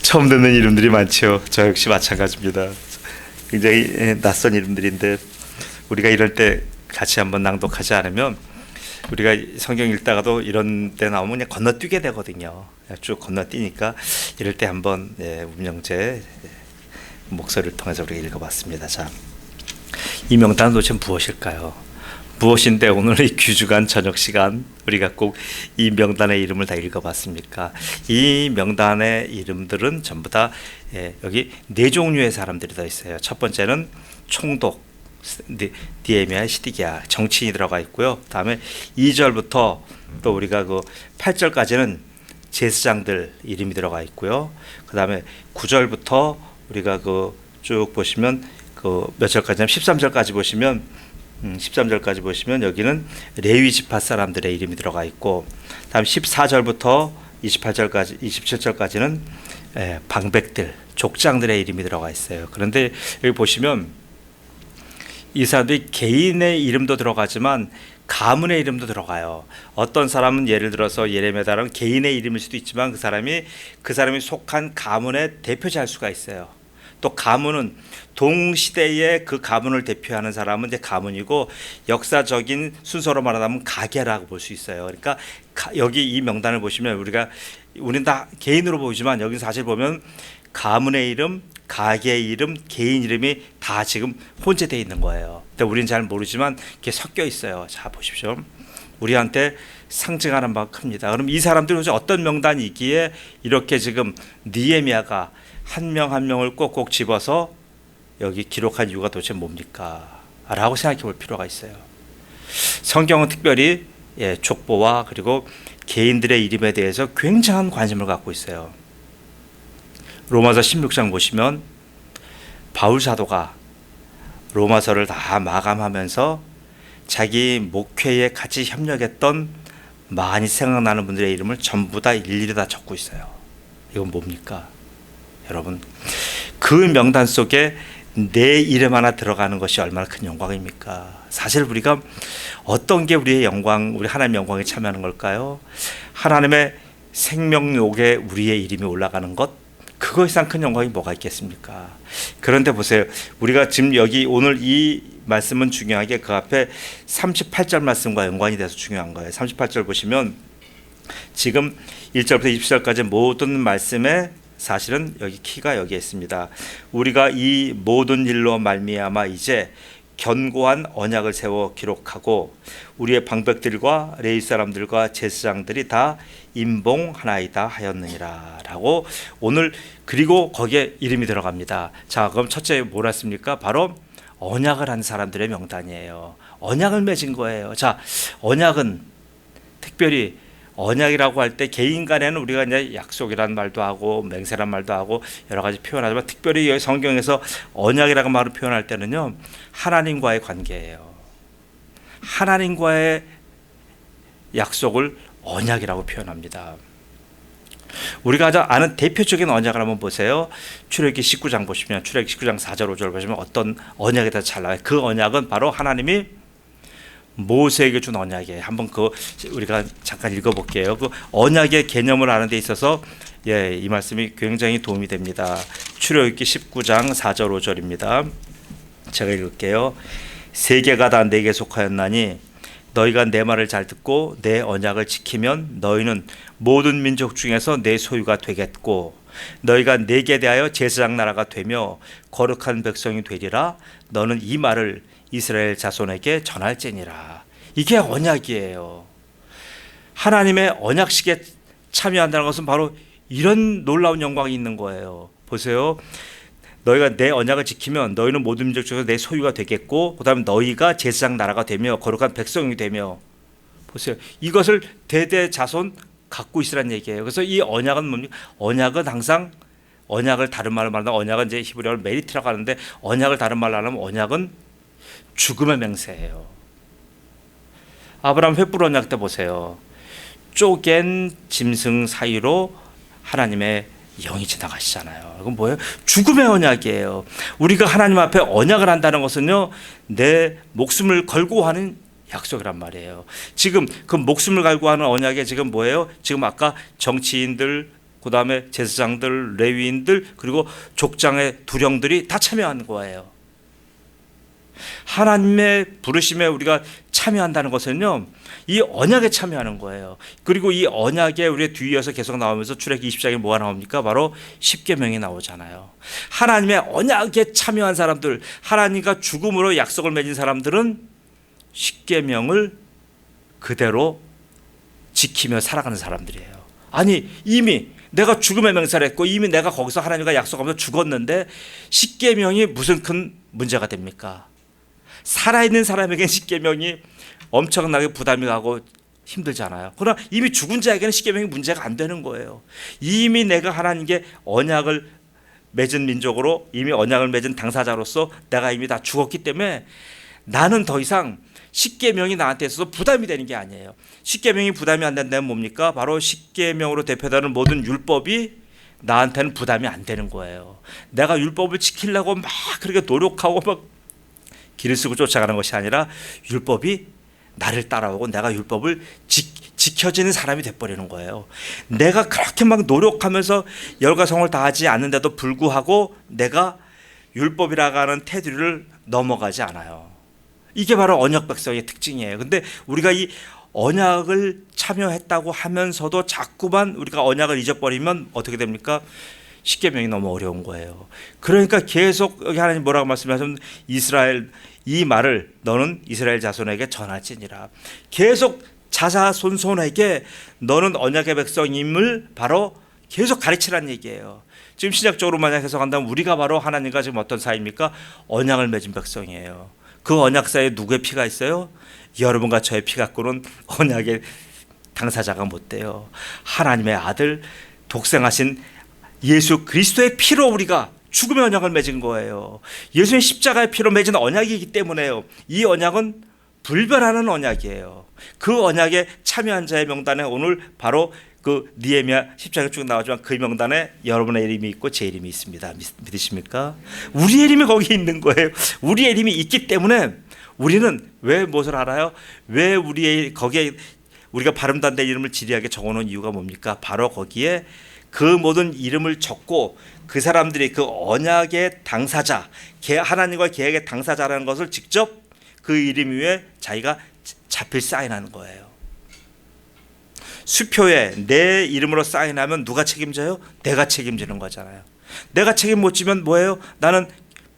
처음 듣는 이름들이 많죠. 저 역시 마찬가지입니다. 굉장히 낯선 이름들인데 우리가 이럴 때 같이 한번 낭독하지 않으면 우리가 성경 읽다가도 이런 때 나오면 그냥 건너뛰게 되거든요. 쭉 건너뛰니까 이럴 때 한번 운명제 목소리를 통해서 우리가 읽어봤습니다. 자, 이 명단은 도대체 무엇일까요? 무엇인데 오늘 이 귀주간 저녁 시간 우리가 꼭 이 명단의 이름을 다 읽어봤습니까? 이 명단의 이름들은 전부 다 여기 네 종류의 사람들이 더 있어요. 첫 번째는 총독, 디에미아, 시디기야, 정치인이 들어가 있고요. 다음에 2절부터 또 우리가 그 8절까지는 제사장들 이름이 들어가 있고요. 그 다음에 9절부터 우리가 그 쭉 보시면 그 몇 절까지냐면 13절까지 보시면 13절까지 보시면 여기는 레위 지파 사람들의 이름이 들어가 있고, 다음 14절부터 28절까지 27절까지는 방백들, 족장들의 이름이 들어가 있어요. 그런데 여기 보시면 이 사람들이 개인의 이름도 들어가지만 가문의 이름도 들어가요. 어떤 사람은 예를 들어서 예레미야라는 개인의 이름일 수도 있지만 그 사람이 속한 가문의 대표자일 수가 있어요. 또 가문은 동시대의 그 가문을 대표하는 사람은 이제 가문이고, 역사적인 순서로 말하자면 가계라고 볼 수 있어요. 그러니까 여기 이 명단을 보시면 우리는 다 개인으로 보이지만 여기 사실 보면 가문의 이름, 가게의 이름, 개인 이름이 다 지금 혼재되어 있는 거예요. 근데 우리는 잘 모르지만 이렇게 섞여 있어요. 자, 보십시오. 우리한테 상징하는 바가 큽니다. 그럼 이 사람들이 어떤 명단이 있기에 이렇게 지금 느헤미야가 한 명 한 명을 꼭꼭 집어서 여기 기록한 이유가 도대체 뭡니까? 라고 생각해 볼 필요가 있어요. 성경은 특별히 족보와 그리고 개인들의 이름에 대해서 굉장한 관심을 갖고 있어요. 로마서 16장 보시면 바울 사도가 로마서를 다 마감하면서 자기 목회에 같이 협력했던 많이 생각나는 분들의 이름을 전부 다 일일이 다 적고 있어요. 이건 뭡니까? 여러분, 그 명단 속에 내 이름 하나 들어가는 것이 얼마나 큰 영광입니까? 사실 우리가 어떤 게 우리의 영광, 우리 하나님의 영광에 참여하는 걸까요? 하나님의 생명록에 우리의 이름이 올라가는 것, 그거 이상 큰 영광이 뭐가 있겠습니까? 그런데 보세요. 우리가 지금 여기 오늘 이 말씀은 중요하게 그 앞에 38절 말씀과 연관이 돼서 중요한 거예요. 38절 보시면 지금 1절부터 20절까지 모든 말씀에 사실은 여기 키가 여기에 있습니다. 우리가 이 모든 일로 말미암아 이제 견고한 언약을 세워 기록하고 우리의 방백들과 레위 사람들과 제사장들이 다 임봉하나이다 하였느니라 라고 오늘, 그리고 거기에 이름이 들어갑니다. 자, 그럼 첫째 뭐라 했습니까? 바로 언약을 한 사람들의 명단이에요. 언약을 맺은 거예요. 자, 언약은 특별히 언약이라고 할 때 개인 간에는 우리가 이제 약속이란 말도 하고 맹세란 말도 하고 여러 가지 표현하지만 특별히 여기 성경에서 언약이라고 말을 표현할 때는요, 하나님과의 관계예요. 하나님과의 약속을 언약이라고 표현합니다. 우리가 아는 대표적인 언약을 한번 보세요. 출애굽기 19장 보시면, 출애굽기 19장 4절 5절 보시면 어떤 언약이 다 잘 나와요. 그 언약은 바로 하나님이 모세에게 준 언약이에요. 한번 우리가 잠깐 읽어볼게요. 그 언약의 개념을 아는 데 있어서 이 말씀이 굉장히 도움이 됩니다. 출애굽기 19장 4절 5절입니다. 제가 읽을게요. 세계가 다 내게 속하였나니 너희가 내 말을 잘 듣고 내 언약을 지키면 너희는 모든 민족 중에서 내 소유가 되겠고 너희가 내게 대하여 제사장 나라가 되며 거룩한 백성이 되리라. 너는 이 말을 이스라엘 자손에게 전할지니라. 이게 언약이에요. 하나님의 언약식에 참여한다는 것은 바로 이런 놀라운 영광이 있는 거예요. 보세요. 너희가 내 언약을 지키면 너희는 모든 민족 중에서 내 소유가 되겠고, 그 다음에 너희가 제사장 나라가 되며 거룩한 백성이 되며, 보세요. 이것을 대대 자손 갖고 있으란 얘기예요. 그래서 이 언약은 뭡니까? 언약은 항상, 언약을 다른 말로 말하면 언약은 이제 히브리어로 메리트라고 하는데, 언약을 다른 말로 하면 언약은 죽음의 맹세예요. 아브라함 횃불 언약 때 보세요. 쪼갠 짐승 사이로 하나님의 영이 지나가시잖아요. 이건 뭐예요? 죽음의 언약이에요. 우리가 하나님 앞에 언약을 한다는 것은요, 내 목숨을 걸고 하는 약속이란 말이에요. 지금 그 목숨을 걸고 하는 언약에 지금 뭐예요? 지금 아까 정치인들, 그 다음에 제사장들, 레위인들, 그리고 족장의 두령들이 다 참여한 거예요. 하나님의 부르심에 우리가 참여한다는 것은요, 이 언약에 참여하는 거예요. 그리고 이 언약에 우리의 뒤이어서 계속 나오면서 출애굽기 20장에 뭐가 나옵니까? 바로 십계명이 나오잖아요. 하나님의 언약에 참여한 사람들, 하나님과 죽음으로 약속을 맺은 사람들은 십계명을 그대로 지키며 살아가는 사람들이에요. 아니, 이미 내가 죽음의 맹세를 했고 이미 내가 거기서 하나님과 약속하면서 죽었는데 십계명이 무슨 큰 문제가 됩니까? 살아있는 사람에게는 십계명이 엄청나게 부담이 가고 힘들잖아요. 그러나 이미 죽은 자에게는 십계명이 문제가 안 되는 거예요. 이미 내가 하나님께 언약을 맺은 민족으로, 이미 언약을 맺은 당사자로서 내가 이미 다 죽었기 때문에 나는 더 이상 십계명이 나한테 있어서 부담이 되는 게 아니에요. 십계명이 부담이 안 된다면 뭡니까? 바로 십계명으로 대표되는 모든 율법이 나한테는 부담이 안 되는 거예요. 내가 율법을 지키려고 막 그렇게 노력하고 막 길을 쓰고 쫓아가는 것이 아니라 율법이 나를 따라오고 내가 율법을 지켜지는 사람이 돼버리는 거예요. 내가 그렇게 막 노력하면서 열과 성을 다하지 않는데도 불구하고 내가 율법이라고 하는 테두리를 넘어가지 않아요. 이게 바로 언약 백성의 특징이에요. 근데 우리가 이 언약을 참여했다고 하면서도 자꾸만 우리가 언약을 잊어버리면 어떻게 됩니까? 십계명이 너무 어려운 거예요. 그러니까 계속 여기 하나님 뭐라고 말씀하시면 이스라엘, 이 말을 너는 이스라엘 자손에게 전할지니라. 계속 자자손손에게 너는 언약의 백성임을 바로 계속 가르치라는 얘기예요. 지금 신약적으로 만약 해석한다면 우리가 바로 하나님과 지금 어떤 사이입니까? 언약을 맺은 백성이에요. 그 언약 사이에 누구의 피가 있어요? 여러분과 저의 피 갖고는 언약의 당사자가 못 돼요. 하나님의 아들 독생하신 예수 그리스도의 피로 우리가 죽음의 언약을 맺은 거예요. 예수의 십자가의 피로 맺은 언약이기 때문에요. 이 언약은 불변하는 언약이에요. 그 언약에 참여한 자의 명단에 오늘 바로 그 느헤미야 10장에 쭉 나오지만 그 명단에 여러분의 이름이 있고 제 이름이 있습니다. 믿으십니까? 우리의 이름이 거기에 있는 거예요. 우리의 이름이 있기 때문에 우리는 왜 무엇을 알아요? 왜 우리의 거기에 우리가 발음도 안 되는 이름을 지리하게 적어놓은 이유가 뭡니까? 바로 거기에 그 모든 이름을 적고 그 사람들이 그 언약의 당사자, 하나님과 계약의 당사자라는 것을 직접 그 이름 위에 자기가 자필 사인하는 거예요. 수표에 내 이름으로 사인하면 누가 책임져요? 내가 책임지는 거잖아요. 내가 책임 못 지면 뭐예요? 나는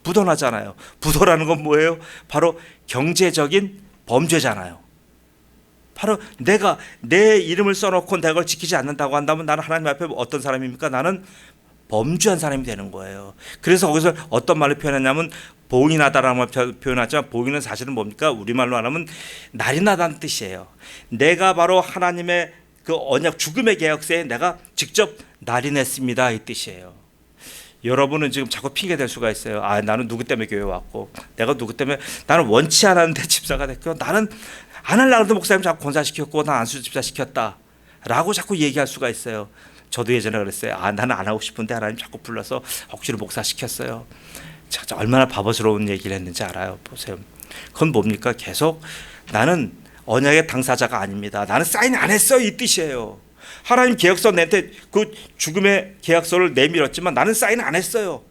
부도나잖아요. 부도라는 건 뭐예요? 바로 경제적인 범죄잖아요. 바로 내가 내 이름을 써놓고 내가 그걸 지키지 않는다고 한다면 나는 하나님 앞에 어떤 사람입니까? 나는 범죄한 사람이 되는 거예요. 그래서 거기서 어떤 말로 표현하냐면 보응이 나다라는 말을 표현하지만 보응은 사실은 뭡니까? 우리말로 하면 날이 나다는 뜻이에요. 내가 바로 하나님의 그 언약 죽음의 계약서에 내가 직접 날이 냈습니다 이 뜻이에요. 여러분은 지금 자꾸 핑계 댈 수가 있어요. 아, 나는 누구 때문에 교회 왔고 내가 누구 때문에 나는 원치 않았는데 집사가 됐고 나는 안 하려고 했는데 목사님 자꾸 권사시켰고 난 안수 집사 시켰다 라고 자꾸 얘기할 수가 있어요. 저도 예전에 그랬어요. 아, 나는 안 하고 싶은데 하나님 자꾸 불러서 억지로 목사 시켰어요. 자, 얼마나 바보스러운 얘기를 했는지 알아요. 보세요. 그건 뭡니까? 계속 나는 언약의 당사자가 아닙니다. 나는 사인 안 했어요 이 뜻이에요. 하나님 계약서 내한테 그 죽음의 계약서를 내밀었지만 나는 사인 안 했어요.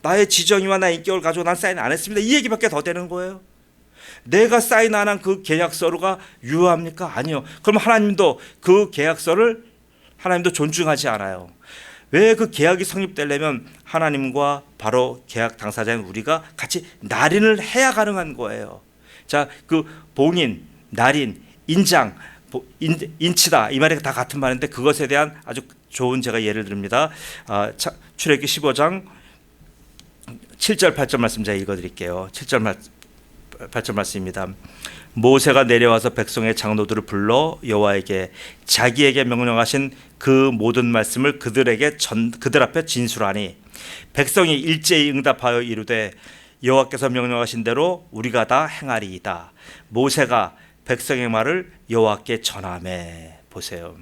나의 지정의와 나의 인격을 가지고 난 사인 안 했습니다. 이 얘기밖에 더 되는 거예요. 내가 사인 안 한 그 계약서가 유효합니까? 아니요. 그럼 하나님도 그 계약서를 하나님도 존중하지 않아요. 왜 그 계약이 성립되려면 하나님과 바로 계약 당사자인 우리가 같이 날인을 해야 가능한 거예요. 자, 그 봉인, 날인, 인장, 인치다 이 말이 다 같은 말인데 그것에 대한 아주 좋은 제가 예를 듭니다. 출애굽기 15장 7절 8절 말씀 제가 읽어드릴게요. 7절 8절 말씀입니다. 모세가 내려와서 백성의 장로들을 불러 여호와에게 자기에게 명령하신 그 모든 말씀을 그들 앞에 진술하니 백성이 일제히 응답하여 이르되 여호와께서 명령하신 대로 우리가 다 행하리이다. 모세가 백성의 말을 여호와께 전하매. 보세요.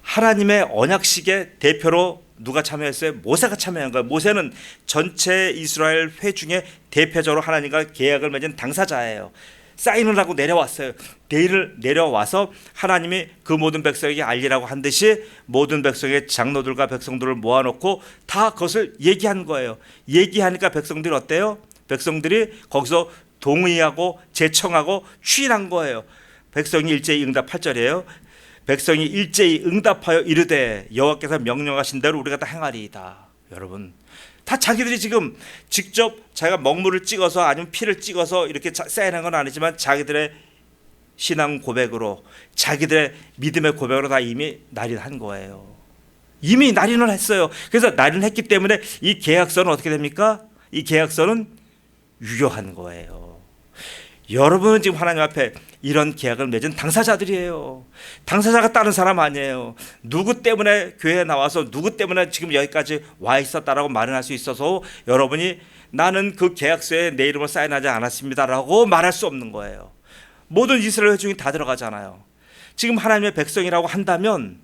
하나님의 언약식의 대표로 누가 참여했어요? 모세가 참여한 거예요. 모세는 전체 이스라엘 회 중에 대표적으로 하나님과 계약을 맺은 당사자예요. 사인을 하고 내려왔어요. 내려와서 하나님이 그 모든 백성에게 알리라고 한 듯이 모든 백성의 장로들과 백성들을 모아놓고 다 그것을 얘기한 거예요. 얘기하니까 백성들이 어때요? 백성들이 거기서 동의하고 제청하고 추인한 거예요. 백성이 일제히 응답 8절이에요. 백성이 일제히 응답하여 이르되 여호와께서 명령하신 대로 우리가 다 행하리이다. 여러분, 다 자기들이 지금 직접 자기가 먹물을 찍어서 아니면 피를 찍어서 이렇게 사인한 건 아니지만 자기들의 신앙 고백으로, 자기들의 믿음의 고백으로 다 이미 날인한 거예요. 이미 날인을 했어요. 그래서 날인했기 때문에 이 계약서는 어떻게 됩니까? 이 계약서는 유효한 거예요. 여러분은 지금 하나님 앞에 이런 계약을 맺은 당사자들이에요. 당사자가 다른 사람 아니에요. 누구 때문에 교회에 나와서 누구 때문에 지금 여기까지 와 있었다라고 말을 할 수 있어서 여러분이 나는 그 계약서에 내 이름을 사인하지 않았습니다라고 말할 수 없는 거예요. 모든 이스라엘 회중이 다 들어가잖아요. 지금 하나님의 백성이라고 한다면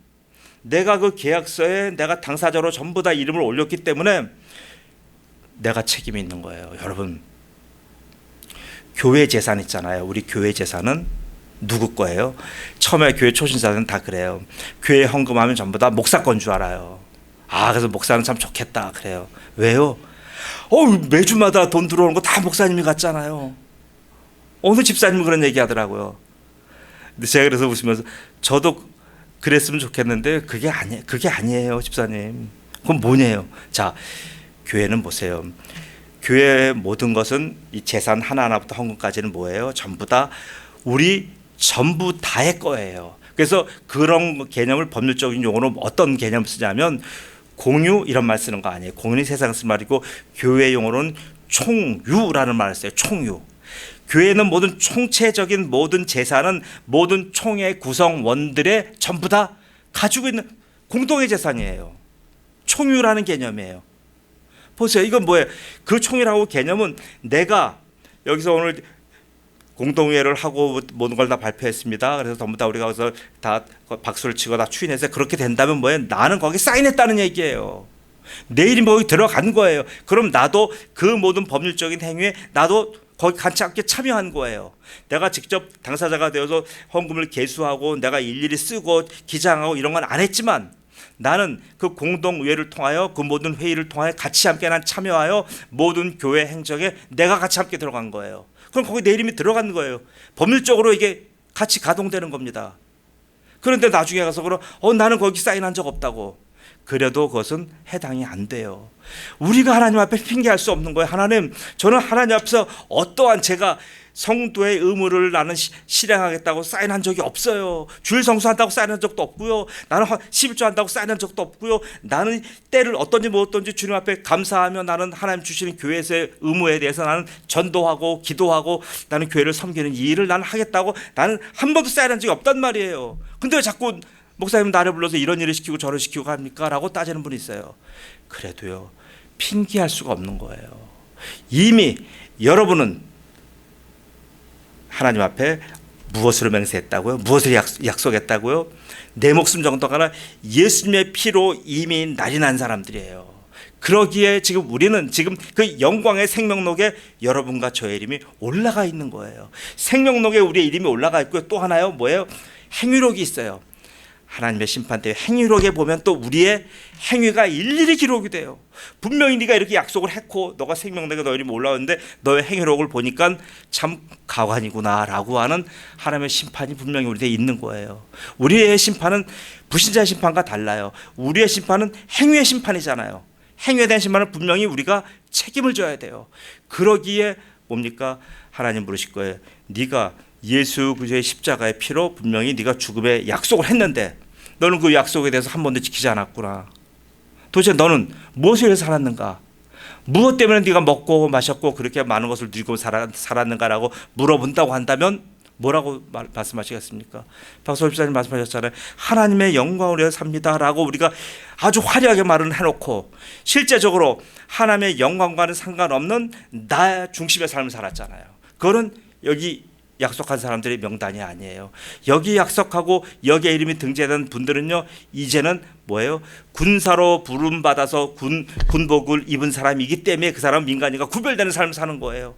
내가 그 계약서에 내가 당사자로 전부 다 이름을 올렸기 때문에 내가 책임이 있는 거예요. 여러분, 교회 재산 있잖아요. 우리 교회 재산은 누구 거예요? 처음에 교회 초신자들은 다 그래요. 교회 헌금하면 전부 다 목사 건 줄 알아요. 그래서 목사는 참 좋겠다 그래요. 왜요? 매주마다 돈 들어오는 거 다 목사님이 갖잖아요. 어느 집사님은 그런 얘기 하더라고요. 근데 제가 그래서 웃으면서 저도 그랬으면 좋겠는데 그게 아니에요, 집사님. 그건 뭐냐요? 자, 교회는 보세요. 교회의 모든 것은 이 재산 하나하나부터 헌금까지는 뭐예요? 전부 다 우리 전부 다의 거예요. 그래서 그런 개념을 법률적인 용어로 어떤 개념을 쓰냐면 공유 이런 말 쓰는 거 아니에요. 공유는 세상 쓰는 말이고 교회 용어로는 총유라는 말을 써요. 총유. 교회는 모든 총체적인 모든 재산은 모든 총의 구성원들의 전부 다 가지고 있는 공동의 재산이에요. 총유라는 개념이에요. 보세요. 이건 뭐예요? 그 총이라고 개념은 내가 여기서 오늘 공동회의를 하고 모든 걸 다 발표했습니다. 그래서 전부 다 우리가 가서 다 박수를 치고 다 추인해서 그렇게 된다면 뭐예요? 나는 거기 사인했다는 얘기예요. 내 이름이 거기 들어간 거예요. 그럼 나도 그 모든 법률적인 행위에 나도 거기 같이 함께 참여한 거예요. 내가 직접 당사자가 되어서 헌금을 계수하고 내가 일일이 쓰고 기장하고 이런 건 안 했지만 나는 그 공동의회를 통하여 그 모든 회의를 통하여 같이 함께 난 참여하여 모든 교회 행정에 내가 같이 함께 들어간 거예요. 그럼 거기 내 이름이 들어간 거예요. 법률적으로 이게 같이 가동되는 겁니다. 그런데 나중에 가서 나는 거기 사인한 적 없다고. 그래도 그것은 해당이 안 돼요. 우리가 하나님 앞에 핑계할 수 없는 거예요. 하나님, 저는 하나님 앞에서 어떠한 제가 성도의 의무를 나는 실행하겠다고 사인한 적이 없어요. 주일 성수한다고 사인한 적도 없고요. 나는 11조 한다고 사인한 적도 없고요. 나는 때를 어떤지 뭐었던지 주님 앞에 감사하며 나는 하나님 주시는 교회에서의 의무에 대해서 나는 전도하고 기도하고 나는 교회를 섬기는 이 일을 나는 하겠다고 나는 한 번도 사인한 적이 없단 말이에요. 근데 왜 자꾸 목사님 나를 불러서 이런 일을 시키고 저를 시키고 합니까? 라고 따지는 분이 있어요. 그래도요, 핑계할 수가 없는 거예요. 이미 여러분은 하나님 앞에 무엇으로 맹세했다고요? 무엇을 약속했다고요? 내 목숨 정도가 아니라 예수님의 피로 이미 날인한 사람들이에요. 그러기에 지금 우리는 지금 그 영광의 생명록에 여러분과 저의 이름이 올라가 있는 거예요. 생명록에 우리의 이름이 올라가 있고요. 또 하나요, 뭐예요? 행위록이 있어요. 하나님의 심판 때 행위록에 보면 또 우리의 행위가 일일이 기록이 돼요. 분명히 네가 이렇게 약속을 했고 너가 생명록에 너 이름이 올라왔는데 너의 행위록을 보니까 참 가관이구나 라고 하는 하나님의 심판이 분명히 우리에게 있는 거예요. 우리의 심판은 불신자의 심판과 달라요. 우리의 심판은 행위의 심판이잖아요. 행위에 대한 심판은 분명히 우리가 책임을 져야 돼요. 그러기에 뭡니까? 하나님 물으실 거예요. 네가 예수 그리스도의 십자가의 피로 분명히 네가 죽음의 약속을 했는데 너는 그 약속에 대해서 한 번도 지키지 않았구나. 도대체 너는 무엇을 위해서 살았는가? 무엇 때문에 네가 먹고 마셨고 그렇게 많은 것을 누리고 살았는가라고 물어본다고 한다면 뭐라고 말씀하시겠습니까? 박소월 집사님 말씀하셨잖아요. 하나님의 영광을 위해서 삽니다라고 우리가 아주 화려하게 말을 해놓고 실제적으로 하나님의 영광과는 상관없는 나 중심의 삶을 살았잖아요. 그거는 여기 약속한 사람들의 명단이 아니에요. 여기 약속하고 여기에 이름이 등재된 분들은요, 이제는 뭐예요? 군사로 부름받아서 군복을 입은 사람이기 때문에 그 사람은 민간인과 구별되는 삶을 사는 거예요.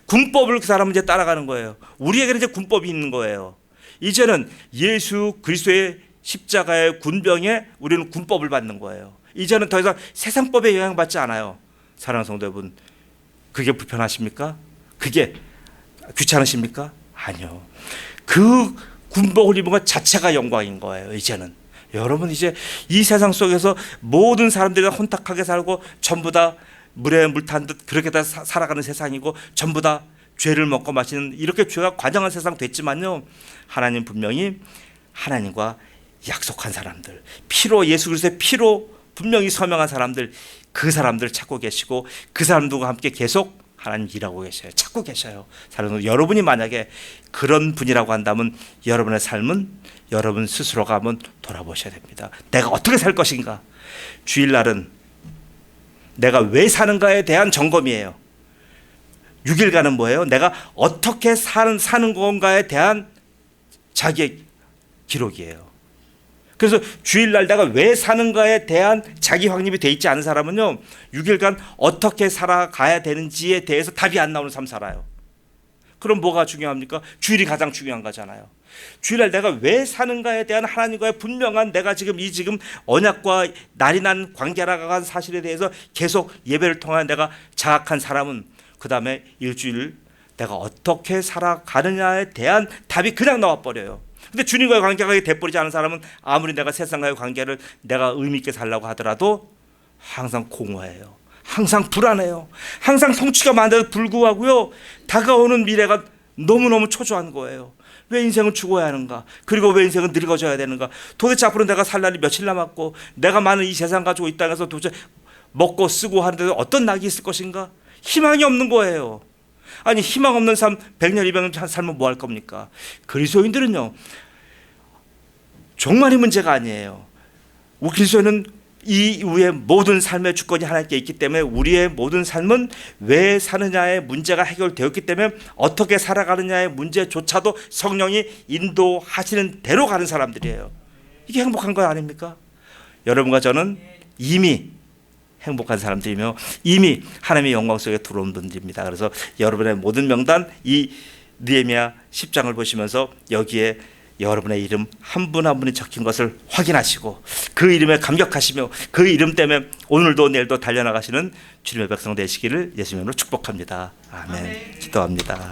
군법을 그 사람은 이제 따라가는 거예요. 우리에게는 이제 군법이 있는 거예요. 이제는 예수 그리스도의 십자가의 군병에 우리는 군법을 받는 거예요. 이제는 더 이상 세상법에 영향받지 않아요. 사랑하는 성도 여러분, 그게 불편하십니까? 그게 귀찮으십니까? 아니요. 그 군복을 입은 것 자체가 영광인 거예요. 이제는 여러분, 이제 이 세상 속에서 모든 사람들이 혼탁하게 살고 전부 다 물에 물 탄 듯 그렇게 다 살아가는 세상이고 전부 다 죄를 먹고 마시는, 이렇게 죄가 관영한 세상 됐지만요, 하나님 분명히 하나님과 약속한 사람들, 피로, 예수 그리스도의 피로 분명히 서명한 사람들, 그 사람들을 찾고 계시고 그 사람들과 함께 계속 하나님 일하고 계셔요. 찾고 계셔요. 여러분이 만약에 그런 분이라고 한다면 여러분의 삶은 여러분 스스로가 한번 돌아보셔야 됩니다. 내가 어떻게 살 것인가? 주일날은 내가 왜 사는가에 대한 점검이에요. 6일간은 뭐예요? 내가 어떻게 사는 건가에 대한 자기의 기록이에요. 그래서 주일날 내가 왜 사는가에 대한 자기 확립이 돼 있지 않은 사람은요, 6일간 어떻게 살아가야 되는지에 대해서 답이 안 나오는 삶 살아요. 그럼 뭐가 중요합니까? 주일이 가장 중요한 거잖아요. 주일날 내가 왜 사는가에 대한 하나님과의 분명한, 내가 지금 언약과 날이 난 관계라고 한 사실에 대해서 계속 예배를 통해 내가 자각한 사람은 그 다음에 일주일 내가 어떻게 살아가느냐에 대한 답이 그냥 나와버려요. 근데 주님과의 관계가 돼버리지 않은 사람은 아무리 내가 세상과의 관계를 내가 의미 있게 살려고 하더라도 항상 공허해요. 항상 불안해요. 항상 성취가 많은데도 불구하고요, 다가오는 미래가 너무너무 초조한 거예요. 왜 인생은 죽어야 하는가? 그리고 왜 인생은 늙어져야 되는가? 도대체 앞으로 내가 살 날이 며칠 남았고 내가 많은 이 세상 가지고 이 땅에서 도대체 먹고 쓰고 하는데 어떤 낙이 있을 것인가? 희망이 없는 거예요. 아니, 희망 없는 삶 100년 200년 살면 뭐 할 겁니까? 그리스도인들은요, 종말이 문제가 아니에요. 우리 그리스도인은 이 이후의 모든 삶의 주권이 하나님께 있기 때문에 우리의 모든 삶은 왜 사느냐의 문제가 해결되었기 때문에 어떻게 살아가느냐의 문제조차도 성령이 인도하시는 대로 가는 사람들이에요. 이게 행복한 거 아닙니까? 여러분과 저는 이미 행복한 사람들이며 이미 하나님의 영광 속에 들어온 분들입니다. 그래서 여러분의 모든 명단, 이 느헤미야 10장을 보시면서 여기에 여러분의 이름 한 분 한 분이 적힌 것을 확인하시고 그 이름에 감격하시며 그 이름 때문에 오늘도 내일도 달려나가시는 주님의 백성 되시기를 예수님으로 축복합니다. 아멘. 기도합니다.